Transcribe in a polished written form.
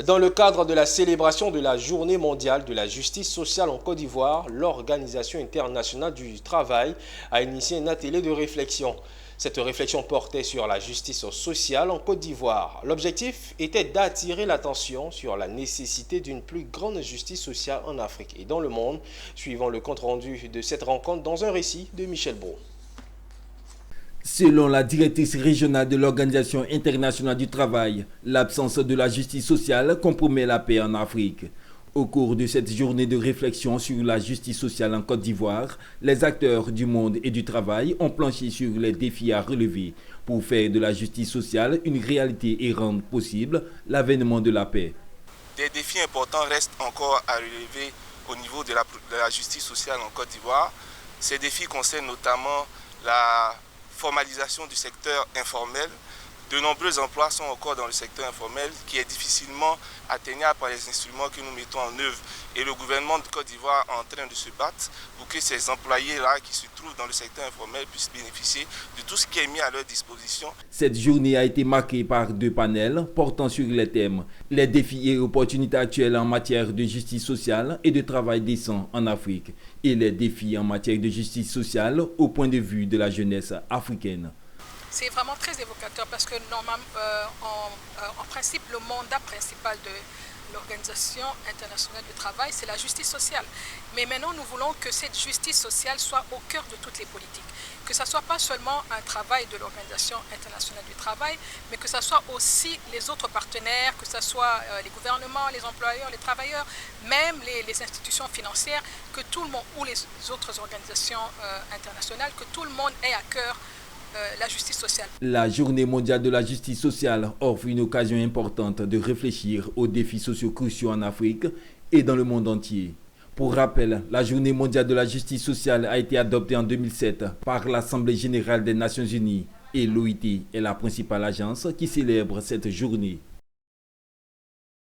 Dans le cadre de la célébration de la Journée mondiale de la justice sociale en Côte d'Ivoire, l'Organisation internationale du travail a initié un atelier de réflexion. Cette réflexion portait sur la justice sociale en Côte d'Ivoire. L'objectif était d'attirer l'attention sur la nécessité d'une plus grande justice sociale en Afrique et dans le monde, suivant le compte-rendu de cette rencontre dans un récit de Michel Brault. Selon la directrice régionale de l'Organisation internationale du travail, l'absence de la justice sociale compromet la paix en Afrique. Au cours de cette journée de réflexion sur la justice sociale en Côte d'Ivoire, les acteurs du monde et du travail ont planché sur les défis à relever pour faire de la justice sociale une réalité et rendre possible l'avènement de la paix. Des défis importants restent encore à relever au niveau de la justice sociale en Côte d'Ivoire. Ces défis concernent notamment la formalisation du secteur informel. De nombreux emplois sont encore dans le secteur informel qui est difficilement atteignable par les instruments que nous mettons en œuvre. Et le gouvernement de Côte d'Ivoire est en train de se battre pour que ces employés-là qui se trouvent dans le secteur informel puissent bénéficier de tout ce qui est mis à leur disposition. Cette journée a été marquée par 2 panels portant sur les thèmes « Les défis et opportunités actuelles en matière de justice sociale et de travail décent en Afrique » et « Les défis en matière de justice sociale au point de vue de la jeunesse africaine ». C'est vraiment très évocateur parce que normalement, en principe, le mandat principal de l'Organisation internationale du travail, c'est la justice sociale. Mais maintenant, nous voulons que cette justice sociale soit au cœur de toutes les politiques. Que ce ne soit pas seulement un travail de l'Organisation internationale du travail, mais que ce soit aussi les autres partenaires, que ce soit les gouvernements, les employeurs, les travailleurs, même les institutions financières, que tout le monde, ou les autres organisations internationales, que tout le monde ait à cœur la justice sociale. La Journée mondiale de la justice sociale offre une occasion importante de réfléchir aux défis sociaux cruciaux en Afrique et dans le monde entier. Pour rappel, la Journée mondiale de la justice sociale a été adoptée en 2007 par l'Assemblée générale des Nations unies et l'OIT est la principale agence qui célèbre cette journée.